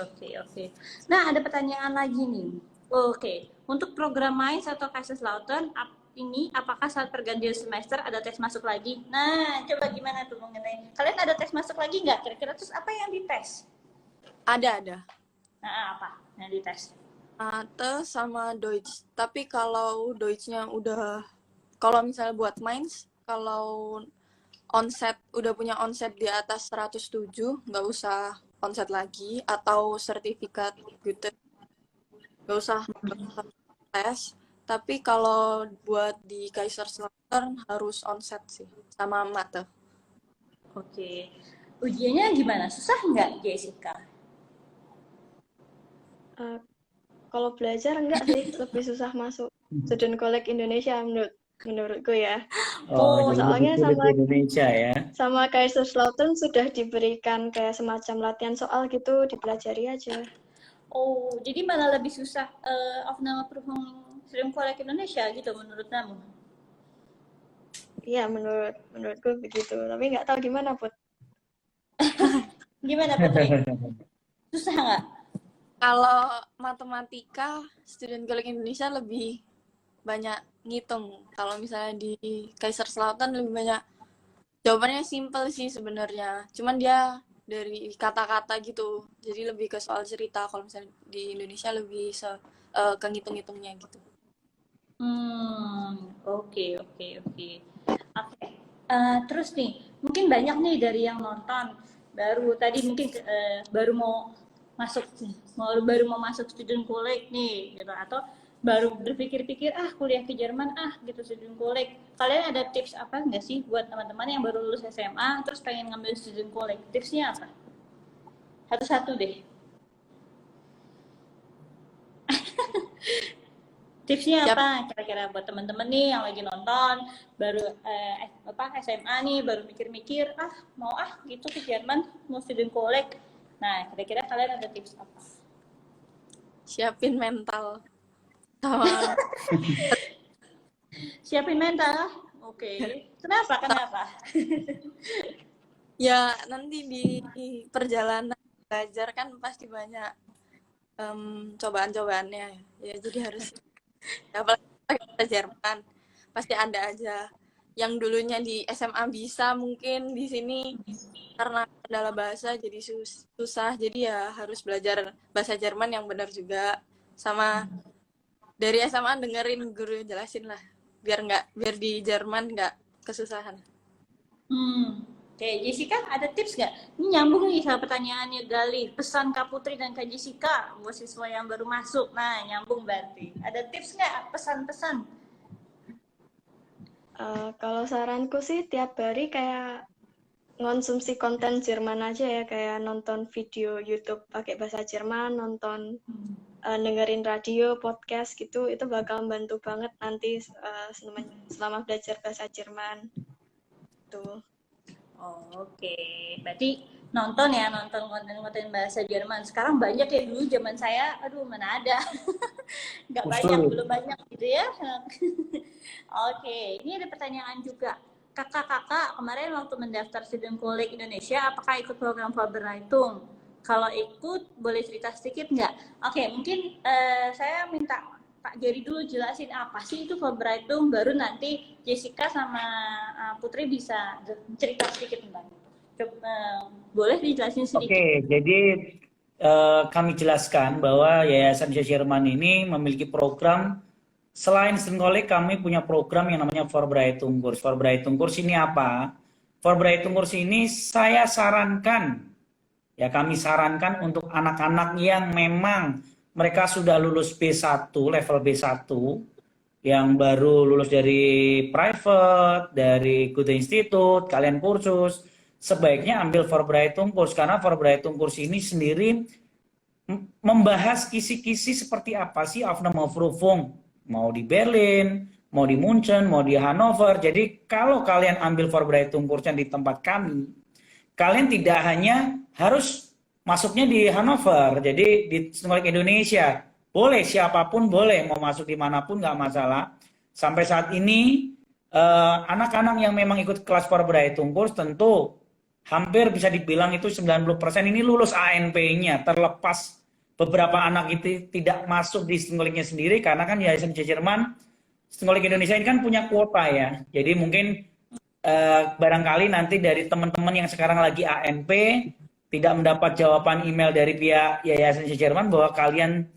Oke. Nah, ada pertanyaan lagi nih. Oke, untuk program MAIS atau Kaiserslautern ini apakah saat pergantian semester ada tes masuk lagi? Nah, coba gimana tuh mengenai kalian ada tes masuk lagi nggak? Kira-kira terus apa yang dites? Ada. Nah, apa yang dites? Mate sama Deutsch. Tapi kalau Deutsch-nya kalau misalnya buat Mainz, kalau udah punya onset di atas 107, nggak usah onset lagi, atau sertifikat Goethe, nggak usah tes. Tapi kalau buat di Kaiserslautern harus onset sih, sama Mate. Oke. Ujiannya gimana? Susah nggak, Jessica? Kalau belajar enggak sih, lebih susah masuk Student College Indonesia menurutku ya. Soalnya sama Indonesia ya. Sama Kaiserslautern sudah diberikan kayak semacam latihan soal gitu, dipelajari aja. Oh, jadi malah lebih susah Aufnahmeprüfung Student College Indonesia gitu menurut kamu? Iya, menurutku begitu. Tapi nggak tahu gimana, Put. Gimana, Putri? Susah nggak? Kalau matematika, Student College Indonesia lebih banyak ngitung. Kalau misalnya di Kaiserslautern lebih banyak, jawabannya simple sih sebenarnya. Cuman dia dari kata-kata gitu, jadi lebih ke soal cerita. Kalau misalnya di Indonesia lebih ke ngitung-ngitungnya gitu. Oke. Terus nih, mungkin banyak nih dari yang nonton baru tadi mungkin baru mau masuk student college nih gitu, atau baru berpikir-pikir kuliah ke Jerman gitu student college. Kalian ada tips apa nggak sih buat teman-teman yang baru lulus SMA terus pengen ngambil student college? Tipsnya apa? Satu-satu deh. Tipsnya apa kira-kira buat teman-teman nih yang lagi nonton baru SMA nih, baru mikir-mikir mau gitu ke Jerman, mau student college. Nah, kira-kira kalian ada tips apa? Siapin mental. Siapin mental. Oke. Kenapa? Ya, nanti di perjalanan belajar kan pasti banyak cobaan-cobaannya. Ya, jadi harus apalagi kita Jerman pasti ada aja yang dulunya di SMA bisa, mungkin di sini karena kendala bahasa jadi susah, jadi ya harus belajar bahasa Jerman yang benar juga, sama dari SMA dengerin guru jelasin lah, biar di Jerman nggak kesusahan. Oke, Jessica ada tips nggak? Ini nyambung nih sama pertanyaannya Gali, pesan Kak Putri dan Kak Jessica buat siswa yang baru masuk. Nah, nyambung berarti. Ada tips nggak? Pesan-pesan? Kalau saranku sih tiap hari kayak ngonsumsi konten Jerman aja ya, kayak nonton video YouTube pakai bahasa Jerman, dengerin radio, podcast gitu, itu bakal membantu banget nanti selama belajar bahasa Jerman. Tuh. Oke. Berarti nonton konten-konten bahasa Jerman. Sekarang banyak ya, dulu zaman saya, mana ada. Nggak banyak, belum banyak gitu ya. Oke, ini ada pertanyaan juga. Kakak-kakak kemarin waktu mendaftar Student College Indonesia, apakah ikut program Vorbereitung? Kalau ikut, boleh cerita sedikit nggak? Oke, mungkin saya minta Kak Jerry dulu jelasin apa sih itu Fulbrightum, baru nanti Jessica sama Putri bisa cerita sedikit tentang itu. Boleh dijelasin sedikit? Oke, jadi kami jelaskan bahwa Yayasan Indonesia Jerman ini memiliki program. Selain student college, kami punya program yang namanya Fulbrightum Course. Fulbrightum Course ini apa? Fulbrightum Course ini saya sarankan, ya kami sarankan untuk anak-anak yang memang mereka sudah lulus B1, level B1, yang baru lulus dari private, dari Goethe Institute, kalian kursus, sebaiknya ambil Fulbrightum Course, karena Fulbrightum Course ini sendiri membahas kisi-kisi seperti apa sih Aufnahmeprüfung, mau di Berlin, mau di Munchen, mau di Hannover. Jadi kalau kalian ambil Fulbrightum Course yang di tempat kami, kalian tidak hanya harus masuknya di Hannover, jadi di Student Indonesia, boleh siapapun boleh, mau masuk dimanapun nggak masalah. Sampai saat ini anak-anak yang memang ikut kelas Fulbrightum Course tentu hampir bisa dibilang itu 90% ini lulus ANP-nya, terlepas beberapa anak itu tidak masuk di Student sendiri, karena kan Yayasan Jerman, Student Indonesia ini kan punya kuota ya, jadi mungkin barangkali nanti dari teman-teman yang sekarang lagi ANP tidak mendapat jawaban email dari pihak Yayasan Jerman bahwa kalian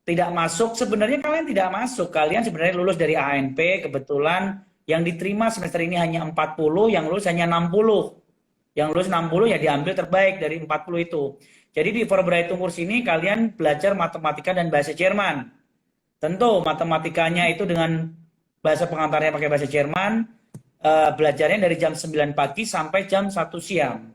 tidak masuk. Sebenarnya kalian tidak masuk, kalian sebenarnya lulus dari ANP, kebetulan yang diterima semester ini hanya 40, yang lulus hanya 60. Yang lulus 60 ya diambil terbaik dari 40 itu. Jadi di Fulbrightum Course ini kalian belajar matematika dan bahasa Jerman. Tentu matematikanya itu dengan bahasa pengantarnya pakai bahasa Jerman, belajarnya dari jam 9 pagi sampai jam 1 siang.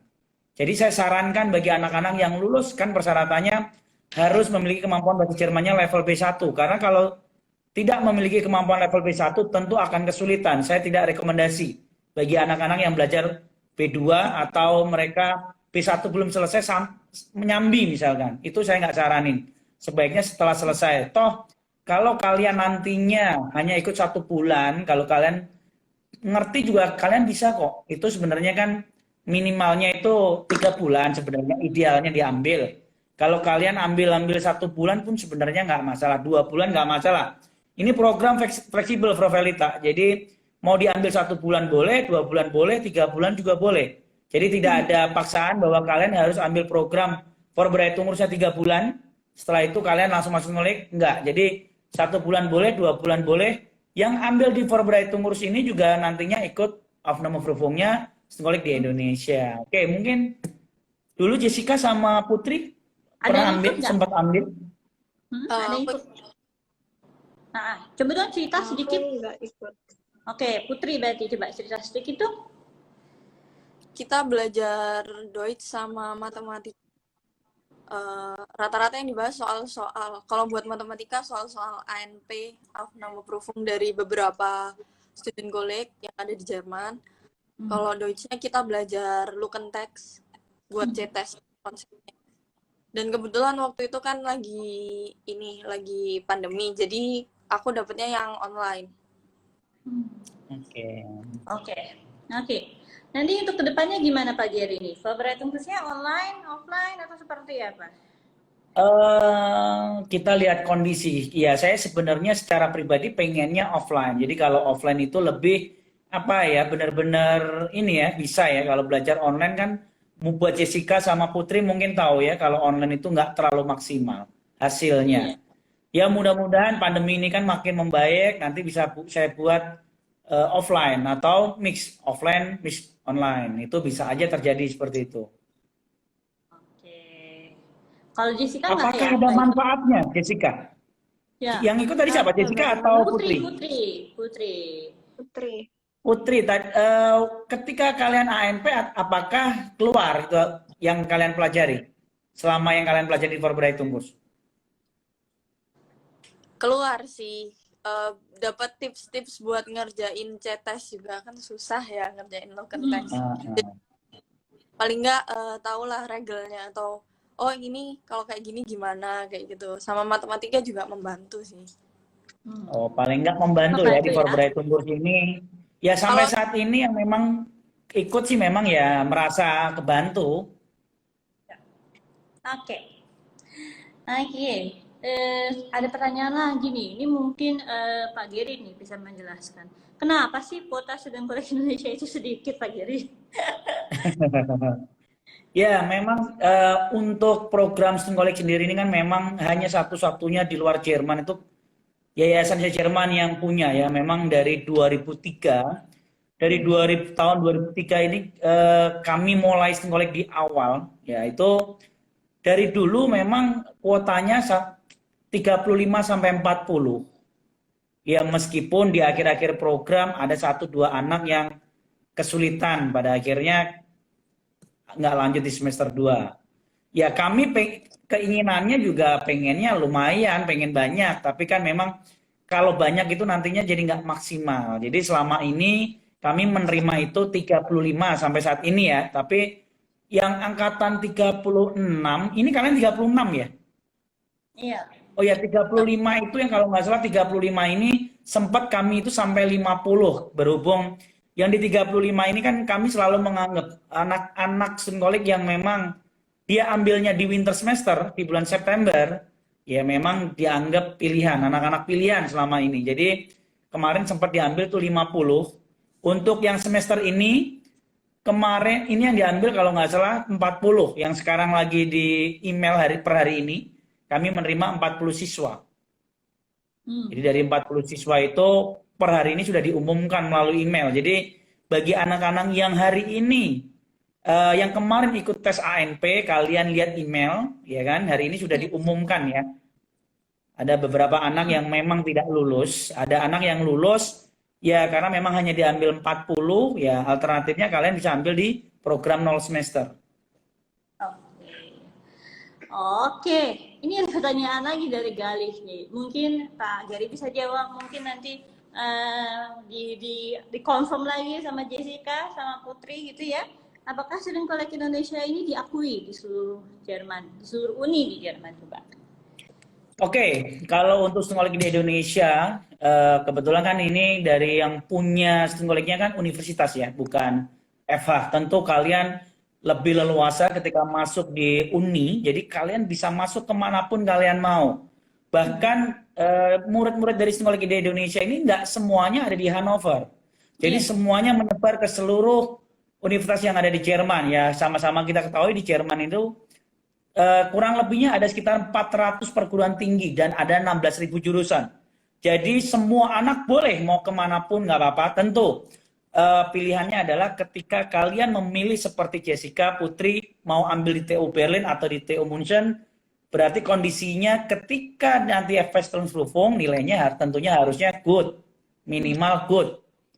Jadi saya sarankan bagi anak-anak yang lulus, kan persyaratannya harus memiliki kemampuan bahasa Jermannya level B1. Karena kalau tidak memiliki kemampuan level B1 tentu akan kesulitan. Saya tidak rekomendasi bagi anak-anak yang belajar B2 atau mereka B1 belum selesai menyambi misalkan. Itu saya nggak saranin. Sebaiknya setelah selesai. Toh kalau kalian nantinya hanya ikut 1 bulan, kalau kalian ngerti juga kalian bisa kok. Itu sebenarnya kan minimalnya itu 3 bulan sebenarnya idealnya diambil. Kalau kalian ambil 1 bulan pun sebenarnya nggak masalah. 2 bulan nggak masalah. Ini program fleksibel Provelita. Jadi mau diambil 1 bulan boleh, 2 bulan boleh, 3 bulan juga boleh. Jadi tidak ada paksaan bahwa kalian harus ambil program Fulbrightum umurnya 3 bulan. Setelah itu kalian langsung masuk ngulik. Enggak. Jadi 1 bulan boleh, 2 bulan boleh. Yang ambil di Fulbrightum Course ini juga nantinya ikut Aufnahmeprüfungnya ngulik di Indonesia. Oke, mungkin dulu Jessica sama Putri pernah ambil, sempat ambil. Ada ikut. Nah, coba dong cerita sedikit. Nggak ikut. Oke, Putri berarti coba cerita sedikit tuh. Kita belajar Deutsch sama matematika. Rata-rata yang dibahas soal-soal, kalau buat matematika soal-soal ANP, Aufnahmeprüfung dari beberapa student college yang ada di Jerman. Kalau Deutsch-nya kita belajar Lückentext buat C-test konsepnya. Dan kebetulan waktu itu kan lagi pandemi, jadi aku dapetnya yang online. Oke. Nanti untuk kedepannya gimana Pak Jerry nih? Fulbrightum Course-nya online, offline, atau seperti apa? Kita lihat kondisi. Ya, saya sebenarnya secara pribadi pengennya offline. Jadi kalau offline itu lebih benar-benar ini ya, bisa ya. Kalau belajar online kan, buat Jessica sama Putri mungkin tahu ya, kalau online itu nggak terlalu maksimal hasilnya. Ya mudah-mudahan pandemi ini kan makin membaik, nanti bisa saya buat offline atau mix offline, mix online. Itu bisa aja terjadi seperti itu. Oke. Kalau Jessica apakah ada manfaatnya, Jessica? Ya. Yang ikut tadi siapa, Jessica atau Putri? Putri, ketika kalian ANP, apakah keluar itu yang kalian pelajari selama yang kalian pelajari di Fulbrightum Course? Keluar sih, dapat tips-tips buat ngerjain C-test juga kan susah ya ngerjain Lückentext. Paling nggak tahulah regelnya atau ini kalau kayak gini gimana kayak gitu. Sama matematika juga membantu sih. Oh, paling nggak membantu ya di Fulbrightum Course ini. Ya sampai saat ini yang memang ikut sih memang ya merasa kebantu. Oke. ada pertanyaan lagi nih. Ini mungkin Pak Geri nih bisa menjelaskan. Kenapa sih kuota student college Indonesia itu sedikit, Pak Geri? Ya, memang untuk program student college sendiri ini kan memang hanya satu-satunya di luar Jerman itu Yayasan Jerman yang punya ya. Memang dari 2003, tahun 2003 ini kami mulai student college di awal, ya itu dari dulu memang kuotanya 35 sampai 40. Ya meskipun di akhir-akhir program ada 1-2 anak yang kesulitan pada akhirnya nggak lanjut di semester 2. Ya kami keinginannya juga pengennya lumayan, pengen banyak. Tapi kan memang kalau banyak itu nantinya jadi nggak maksimal. Jadi selama ini kami menerima itu 35 sampai saat ini ya. Tapi yang angkatan 36, ini kalian 36 ya? Iya. Oh ya 35 itu yang kalau nggak salah 35 ini sempat kami itu sampai 50 berhubung yang di 35 ini kan kami selalu menganggap anak-anak student college yang memang dia ambilnya di winter semester di bulan September ya memang dianggap pilihan, anak-anak pilihan selama ini. Jadi kemarin sempat diambil tuh 50. Untuk yang semester ini kemarin ini yang diambil kalau nggak salah 40 yang sekarang lagi di email per hari ini. Kami menerima 40 siswa. Jadi dari 40 siswa itu per hari ini sudah diumumkan melalui email. Jadi bagi anak-anak yang hari ini, yang kemarin ikut tes ANP, kalian lihat email, ya kan? Hari ini sudah diumumkan ya. Ada beberapa anak yang memang tidak lulus, ada anak yang lulus, ya karena memang hanya diambil 40, ya alternatifnya kalian bisa ambil di program 0 semester. Oke, ini ada pertanyaan lagi dari Galih nih. Mungkin Pak Gary bisa jawab, mungkin nanti di confirm lagi sama Jessica, sama Putri gitu ya. Apakah student college Indonesia ini diakui di seluruh Jerman, di seluruh uni di Jerman coba? Oke, kalau untuk student college di Indonesia, kebetulan kan ini dari yang punya student college-nya kan universitas ya, bukan FH. Tentu kalian lebih leluasa ketika masuk di uni, jadi kalian bisa masuk kemanapun kalian mau. Bahkan murid-murid dari student college di Indonesia ini nggak semuanya ada di Hannover. Jadi semuanya menyebar ke seluruh universitas yang ada di Jerman. Ya sama-sama kita ketahui di Jerman itu kurang lebihnya ada sekitar 400 perguruan tinggi dan ada 16.000 jurusan. Jadi semua anak boleh mau kemanapun nggak apa-apa. Tentu pilihannya adalah ketika kalian memilih seperti Jessica, Putri mau ambil di TU Berlin atau di TU München, berarti kondisinya ketika nanti Feststellungsprüfung nilainya tentunya harusnya good, minimal good.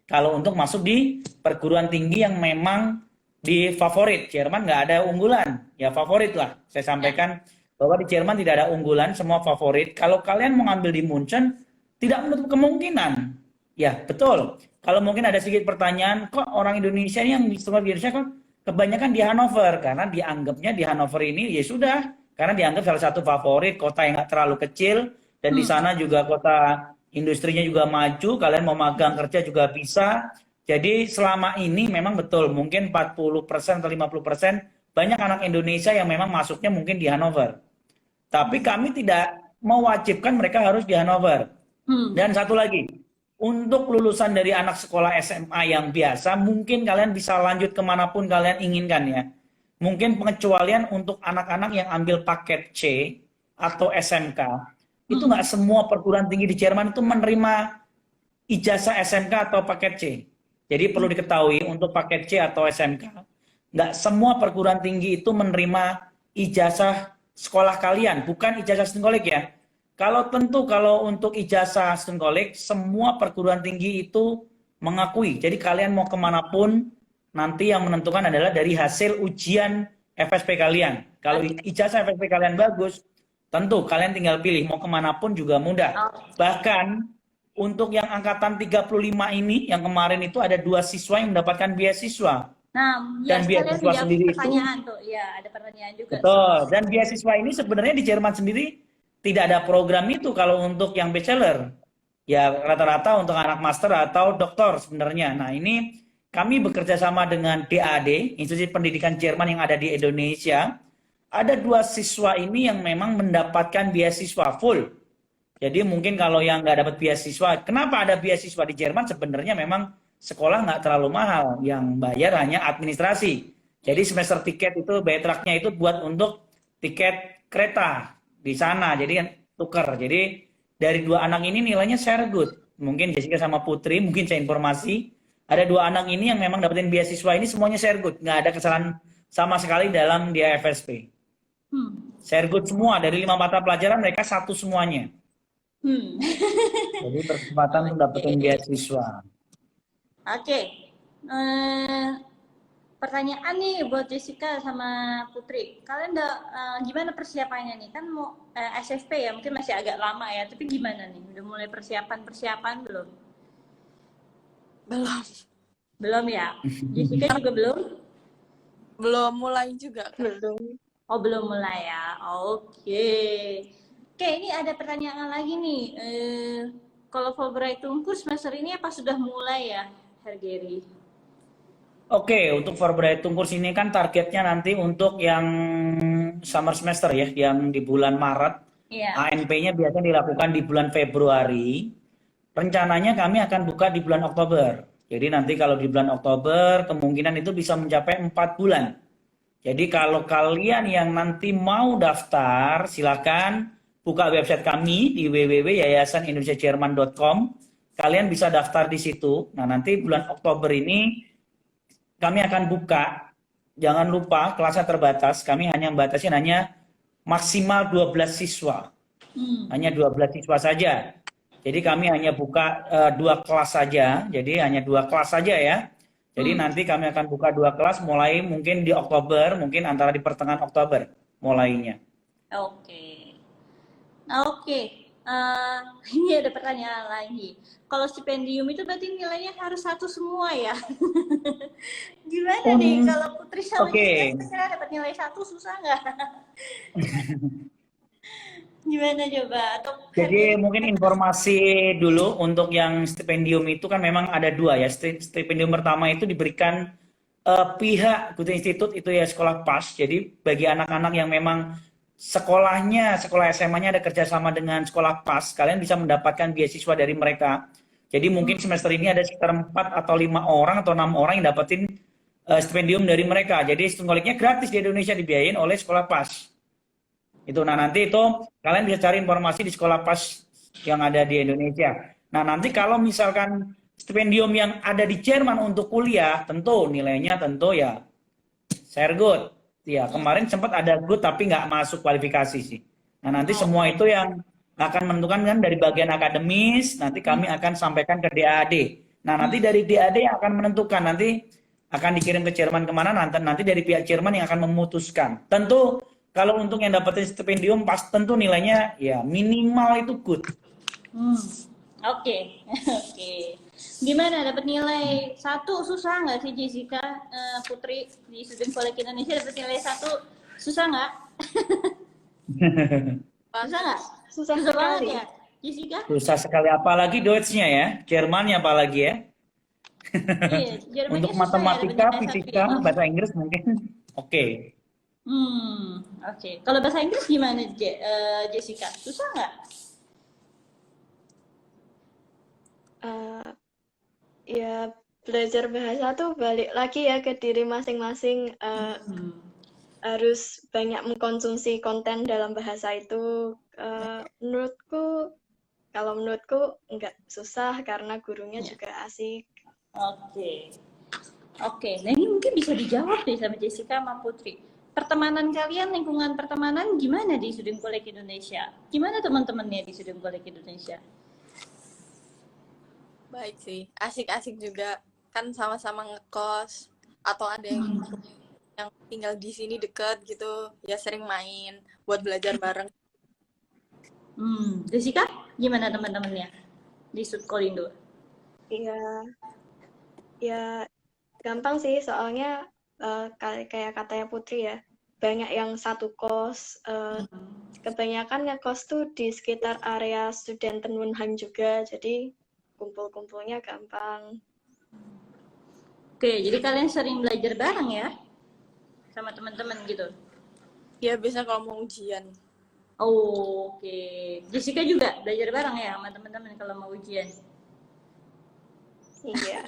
Kalau untuk masuk di perguruan tinggi yang memang di favorit, Jerman nggak ada unggulan, ya favorit lah. Saya sampaikan bahwa di Jerman tidak ada unggulan, semua favorit. Kalau kalian mau ambil di München, tidak menutup kemungkinan. Ya betul. Kalau mungkin ada sedikit pertanyaan, kok orang Indonesia yang di Indonesia kok kebanyakan di Hannover? Karena dianggapnya di Hannover ini ya sudah, karena dianggap salah satu favorit, kota yang nggak terlalu kecil, dan di sana juga kota industrinya juga maju, kalian mau magang kerja juga bisa. Jadi selama ini memang betul, mungkin 40% atau 50% banyak anak Indonesia yang memang masuknya mungkin di Hannover. Tapi kami tidak mewajibkan mereka harus di Hannover. Dan satu lagi, untuk lulusan dari anak sekolah SMA yang biasa, mungkin kalian bisa lanjut kemanapun kalian inginkan ya. Mungkin pengecualian untuk anak-anak yang ambil paket C atau SMK, itu nggak semua perguruan tinggi di Jerman itu menerima ijazah SMK atau paket C. Jadi perlu diketahui untuk paket C atau SMK, nggak semua perguruan tinggi itu menerima ijazah sekolah kalian, bukan ijazah student college ya. Kalau untuk ijazah student college, semua perguruan tinggi itu mengakui. Jadi kalian mau kemanapun, nanti yang menentukan adalah dari hasil ujian FSP kalian. Kalau ijazah FSP kalian bagus, tentu kalian tinggal pilih, mau kemanapun juga mudah. Bahkan untuk yang angkatan 35 ini, yang kemarin itu ada 2 siswa yang mendapatkan beasiswa. Nah, dan beasiswa sendiri itu, ya ada pertanyaan juga. Betul, dan beasiswa ini sebenarnya di Jerman sendiri tidak ada program itu kalau untuk yang bachelor. Ya rata-rata untuk anak master atau doktor sebenarnya. Nah ini kami bekerja sama dengan DAD, Institusi Pendidikan Jerman yang ada di Indonesia. ada 2 siswa ini yang memang mendapatkan beasiswa full. Jadi mungkin kalau yang nggak dapat beasiswa, kenapa ada beasiswa di Jerman? Sebenarnya memang sekolah nggak terlalu mahal, yang bayar hanya administrasi. Jadi semester tiket itu bayar itu buat untuk tiket kereta di sana. Jadi kan tukar. Jadi dari 2 anak ini nilainya share good. Mungkin Jessica sama Putri, mungkin saya informasi. Ada 2 anak ini yang memang dapetin beasiswa ini semuanya share good. Nggak ada kesalahan sama sekali dalam dia FSP. Share good semua. Dari 5 mata pelajaran mereka 1 semuanya. Jadi berkesempatan untuk dapetin beasiswa. Oke. Pertanyaan nih buat Jessica sama Putri. Kalian udah gimana persiapannya nih? Kan mau SFP ya, mungkin masih agak lama ya. Tapi gimana nih? Udah mulai persiapan belum? Belum. Belum ya? Jessica juga belum? Belum mulai juga. Belum. Oh, belum mulai ya. Oke. Oke, ini ada pertanyaan lagi nih. Kalau Fulbrightung kurs semester ini apa sudah mulai ya, Hergeri? Oke, untuk Fulbrightung kurs ini kan targetnya nanti untuk yang summer semester ya, yang di bulan Maret. Iya. ANP-nya biasanya dilakukan di bulan Februari. Rencananya kami akan buka di bulan Oktober. Jadi nanti kalau di bulan Oktober, kemungkinan itu bisa mencapai 4 bulan. Jadi kalau kalian yang nanti mau daftar, silakan buka website kami di www.yayasanindonesiajerman.com. Kalian bisa daftar di situ. Nah, nanti bulan Oktober ini kami akan buka. Jangan lupa kelasnya terbatas. Kami hanya membatasi hanya maksimal 12 siswa. Hanya 12 siswa saja. Jadi kami hanya buka 2 kelas saja. Jadi hanya 2 kelas saja ya. Jadi nanti kami akan buka 2 kelas mulai mungkin di Oktober, mungkin antara di pertengahan Oktober mulainya. Oke. Oke. Ini ada pertanyaan lagi. Kalau stipendium itu berarti nilainya harus 1 semua ya? Gimana nih kalau Putri sama Jessica dapat nilai 1 susah nggak? Gimana coba? Atau Jadi mungkin informasi dulu untuk yang stipendium itu kan memang ada 2 ya. Stipendium pertama itu diberikan pihak Goethe Institute itu ya sekolah PAS. Jadi bagi anak-anak yang memang sekolah SMA-nya ada kerjasama dengan sekolah PAS, kalian bisa mendapatkan beasiswa dari mereka. Jadi mungkin semester ini ada sekitar 4 atau 5 orang atau 6 orang yang dapetin stipendium dari mereka. Jadi studi gratis di Indonesia dibiayain oleh sekolah PAS. Itu, nah nanti itu kalian bisa cari informasi di sekolah PAS yang ada di Indonesia. Nah nanti kalau misalkan stipendium yang ada di Jerman untuk kuliah, tentu nilainya tentu ya share good. Ya, kemarin sempat ada good tapi nggak masuk kualifikasi sih. Nah nanti semua itu yang akan menentukan kan dari bagian akademis, nanti kami akan sampaikan ke DAAD. Nah nanti dari DAAD yang akan menentukan, nanti akan dikirim ke Jerman kemana, nanti dari pihak Jerman yang akan memutuskan. Tentu kalau untuk yang dapetin stipendium pas tentu nilainya ya minimal itu good. Oke. Gimana dapat nilai 1 susah nggak sih Jessica, Putri di Student College Indonesia dapat nilai 1 susah nggak? Susah nggak? Susah banget sekali. ya, Jessica? Susah sekali, apalagi Deutsch-nya ya, Jermannya apalagi ya. Iya, Jermannya Untuk susah matematika, ya, fisika, bahasa Inggris mungkin oke. Oke. Kalau bahasa Inggris gimana Jessica? Susah nggak? Ya belajar bahasa tuh balik lagi ya ke diri masing-masing. Harus banyak mengkonsumsi konten dalam bahasa itu. Kalau menurutku nggak susah karena gurunya juga asik. Oke. Nah ini mungkin bisa dijawab deh sama Jessica sama Putri. Pertemanan kalian, lingkungan pertemanan gimana di Student College Indonesia? Gimana teman-temannya di Student College Indonesia? Baik sih, asik-asik juga. Kan sama-sama ngekos atau ada yang tinggal di sini deket gitu, ya sering main buat belajar bareng. Jessica, gimana teman-temannya di Sudkolindo? Ya gampang sih, soalnya kayak katanya Putri ya, banyak yang satu kos. Kebanyakan ngekos tuh di sekitar area Studentenwohnheim juga, jadi kumpul-kumpulnya gampang. Oke, jadi kalian sering belajar bareng ya sama teman-teman gitu? Ya biasanya kalau mau ujian. Oh, oke. Jessica juga belajar bareng ya sama teman-teman kalau mau ujian. Iya.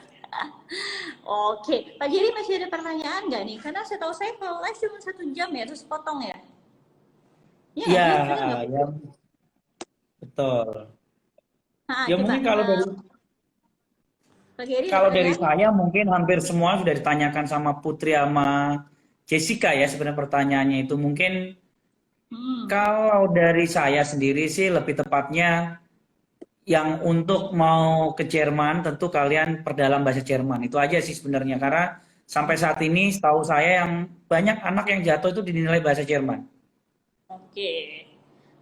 Oke, Pak Giri masih ada pertanyaan nggak nih? Karena saya tahu saya kalau live cuma 1 jam ya, terus potong ya. Iya Ya, nggak sih? Benar nggak? ya betul. Ya Coba. mungkin kalau dari Pak Giri ada Kalau dari pertanyaan? saya mungkin hampir semua sudah ditanyakan sama Putri sama Jessica ya sebenarnya pertanyaannya itu mungkin Hmm. kalau dari saya sendiri sih lebih tepatnya yang untuk mau ke Jerman tentu kalian perdalam bahasa Jerman itu aja sih sebenarnya karena sampai saat ini setahu saya yang banyak anak yang jatuh itu dinilai bahasa Jerman. Oke.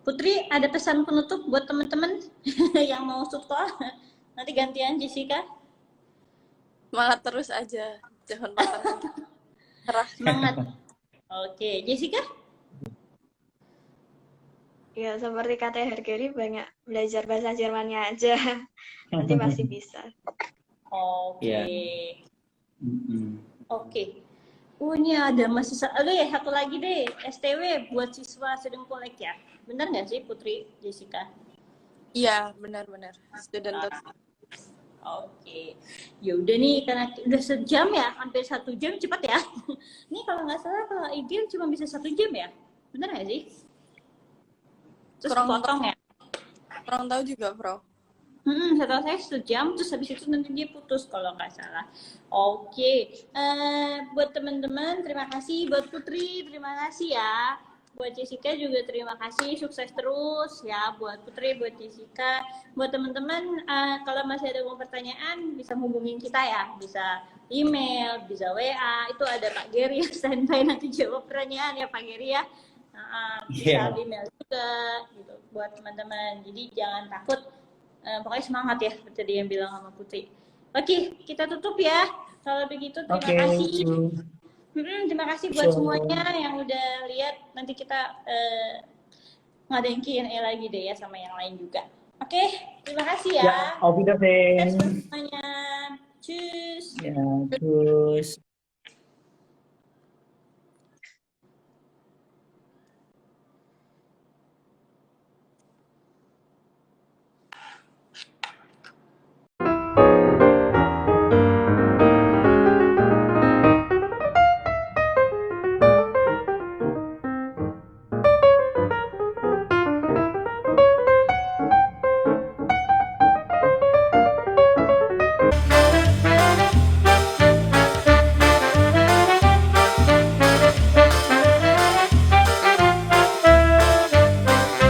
Putri, ada pesan penutup buat teman-teman yang mau sekolah? Nanti gantian Jessica. Semangat terus aja, jangan pantang nyerah. Semangat. Oke, Jessica? Ya, seperti kata Hergeri, banyak belajar bahasa Jermannya aja. Nanti pasti bisa. Oke. Ya. Mm-mm. Oke. Ini ada masih satu lagi deh, STW buat siswa sedang kolek ya. Benar nggak sih Putri, Jessica? Iya, benar-benar. Student tour. Oke, ya udah nih karena udah sejam ya, hampir 1 jam, cepat ya. Ini kalau nggak salah kalau ideal cuma bisa 1 jam ya, benar nggak sih? Terus potong ya? Kurang tahu juga, Bro. Setelah saya 1 jam, terus habis itu nanti dia putus kalau nggak salah. Oke, buat teman-teman terima kasih, buat Putri terima kasih ya. Buat Jessica juga terima kasih, sukses terus ya buat Putri, buat Jessica. Buat teman-teman, kalau masih ada mau pertanyaan bisa hubungin kita ya, bisa email, bisa WA, itu ada Pak Geri yang standby nanti jawab pertanyaan ya Pak Geri ya. Bisa email juga gitu buat teman-teman. Jadi jangan takut, pokoknya semangat ya seperti dia yang bilang sama Putri. Oke, kita tutup ya. Kalau begitu terima kasih. Terima kasih buat semuanya yang udah lihat. Nanti kita ngadain Q&A lagi deh ya sama yang lain juga. Oke, terima kasih ya. Ya, auf Wiedersehen. Sukses buat semuanya. Tschüss. Ya, tschüss.